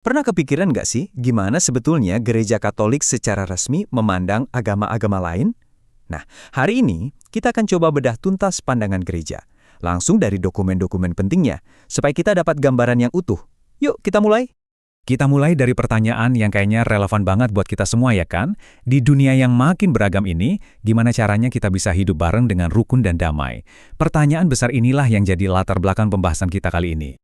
Pernah kepikiran nggak sih gimana sebetulnya gereja Katolik secara resmi memandang agama-agama lain? Nah, hari ini kita akan coba bedah tuntas pandangan gereja, langsung dari dokumen-dokumen pentingnya, supaya kita dapat gambaran yang utuh. Yuk, kita mulai. Kita mulai dari pertanyaan yang kayaknya relevan banget buat kita semua ya kan? Di dunia yang makin beragam ini, gimana caranya kita bisa hidup bareng dengan rukun dan damai? Pertanyaan besar inilah yang jadi latar belakang pembahasan kita kali ini.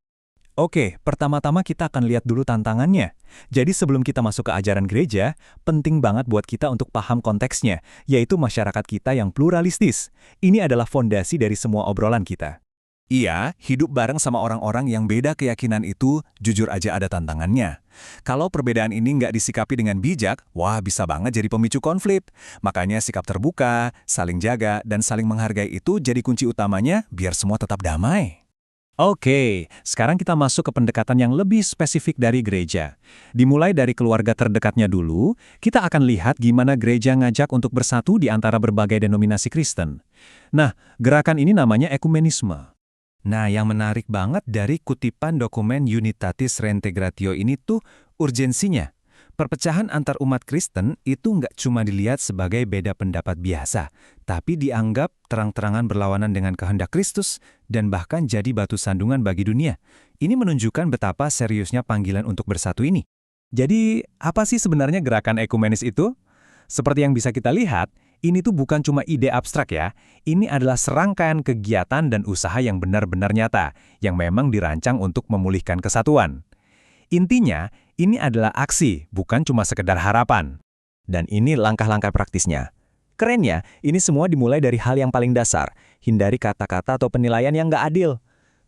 Oke, pertama-tama kita akan lihat dulu tantangannya. Jadi sebelum kita masuk ke ajaran gereja, penting banget buat kita untuk paham konteksnya, yaitu masyarakat kita yang pluralistis. Ini adalah fondasi dari semua obrolan kita. Iya, hidup bareng sama orang-orang yang beda keyakinan itu jujur aja ada tantangannya. Kalau perbedaan ini nggak disikapi dengan bijak, wah bisa banget jadi pemicu konflik. Makanya sikap terbuka, saling jaga, dan saling menghargai itu jadi kunci utamanya biar semua tetap damai. Oke, sekarang kita masuk ke pendekatan yang lebih spesifik dari gereja. Dimulai dari keluarga terdekatnya dulu, kita akan lihat gimana gereja ngajak untuk bersatu di antara berbagai denominasi Kristen. Nah, gerakan ini namanya ekumenisme. Nah, yang menarik banget dari kutipan dokumen Unitatis Reintegratio ini tuh urgensinya. Perpecahan antar umat Kristen itu nggak cuma dilihat sebagai beda pendapat biasa, tapi dianggap terang-terangan berlawanan dengan kehendak Kristus dan bahkan jadi batu sandungan bagi dunia. Ini menunjukkan betapa seriusnya panggilan untuk bersatu ini. Jadi, apa sih sebenarnya gerakan ekumenis itu? Seperti yang bisa kita lihat, ini tuh bukan cuma ide abstrak ya. Ini adalah serangkaian kegiatan dan usaha yang benar-benar nyata, yang memang dirancang untuk memulihkan kesatuan. Intinya, ini adalah aksi, bukan cuma sekedar harapan. Dan ini langkah-langkah praktisnya. Kerennya, ini semua dimulai dari hal yang paling dasar, hindari kata-kata atau penilaian yang nggak adil.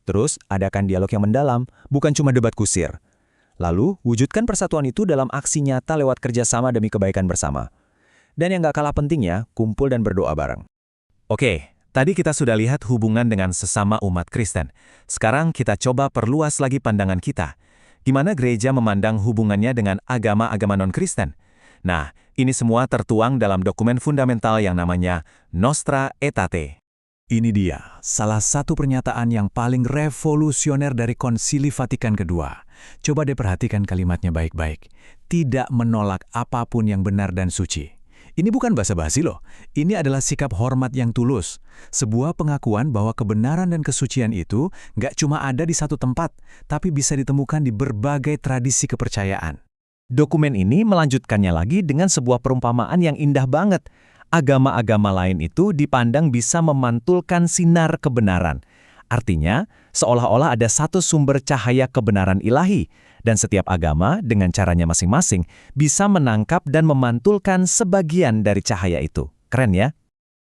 Terus, adakan dialog yang mendalam, bukan cuma debat kusir. Lalu, wujudkan persatuan itu dalam aksi nyata lewat kerjasama demi kebaikan bersama. Dan yang nggak kalah pentingnya, kumpul dan berdoa bareng. Oke, tadi kita sudah lihat hubungan dengan sesama umat Kristen. Sekarang kita coba perluas lagi pandangan kita. Gimana gereja memandang hubungannya dengan agama-agama non-Kristen? Nah, ini semua tertuang dalam dokumen fundamental yang namanya Nostra Aetate. Ini dia, salah satu pernyataan yang paling revolusioner dari Konsili Vatikan kedua. Coba deh perhatikan kalimatnya baik-baik. Tidak menolak apapun yang benar dan suci. Ini bukan basa-basi loh, ini adalah sikap hormat yang tulus. Sebuah pengakuan bahwa kebenaran dan kesucian itu nggak cuma ada di satu tempat, tapi bisa ditemukan di berbagai tradisi kepercayaan. Dokumen ini melanjutkannya lagi dengan sebuah perumpamaan yang indah banget. Agama-agama lain itu dipandang bisa memantulkan sinar kebenaran. Artinya, seolah-olah ada satu sumber cahaya kebenaran ilahi, dan setiap agama dengan caranya masing-masing bisa menangkap dan memantulkan sebagian dari cahaya itu. Keren ya?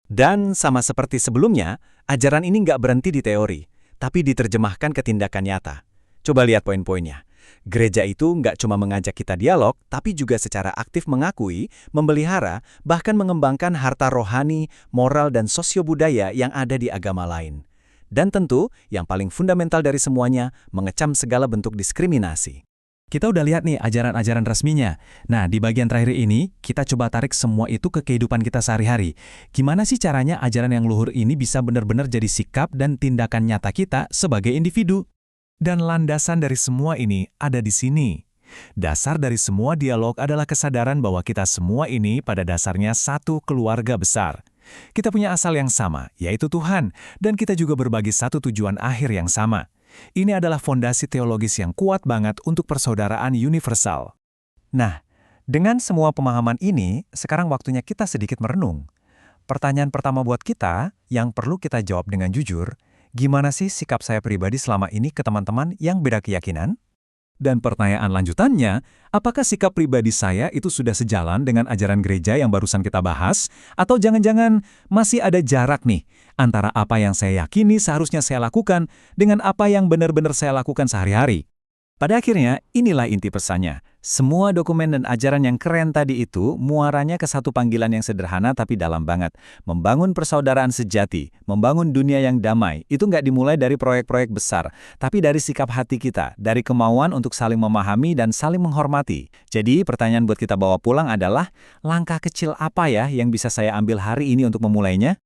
Dan sama seperti sebelumnya, ajaran ini nggak berhenti di teori, tapi diterjemahkan ke tindakan nyata. Coba lihat poin-poinnya. Gereja itu nggak cuma mengajak kita dialog, tapi juga secara aktif mengakui, memelihara, bahkan mengembangkan harta rohani, moral, dan sosiobudaya yang ada di agama lain. Dan tentu, yang paling fundamental dari semuanya, mengecam segala bentuk diskriminasi. Kita udah lihat nih ajaran-ajaran resminya. Nah, di bagian terakhir ini, kita coba tarik semua itu ke kehidupan kita sehari-hari. Gimana sih caranya ajaran yang luhur ini bisa benar-benar jadi sikap dan tindakan nyata kita sebagai individu? Dan landasan dari semua ini ada di sini. Dasar dari semua dialog adalah kesadaran bahwa kita semua ini pada dasarnya satu keluarga besar. Kita punya asal yang sama, yaitu Tuhan, dan kita juga berbagi satu tujuan akhir yang sama. Ini adalah fondasi teologis yang kuat banget untuk persaudaraan universal. Nah, dengan semua pemahaman ini, sekarang waktunya kita sedikit merenung. Pertanyaan pertama buat kita, yang perlu kita jawab dengan jujur, gimana sih sikap saya pribadi selama ini ke teman-teman yang beda keyakinan? Dan pertanyaan lanjutannya, apakah sikap pribadi saya itu sudah sejalan dengan ajaran gereja yang barusan kita bahas? Atau jangan-jangan masih ada jarak nih antara apa yang saya yakini seharusnya saya lakukan dengan apa yang benar-benar saya lakukan sehari-hari? Pada akhirnya, inilah inti pesannya. Semua dokumen dan ajaran yang keren tadi itu muaranya ke satu panggilan yang sederhana tapi dalam banget. Membangun persaudaraan sejati, membangun dunia yang damai, itu nggak dimulai dari proyek-proyek besar, tapi dari sikap hati kita, dari kemauan untuk saling memahami dan saling menghormati. Jadi, pertanyaan buat kita bawa pulang adalah, langkah kecil apa ya yang bisa saya ambil hari ini untuk memulainya?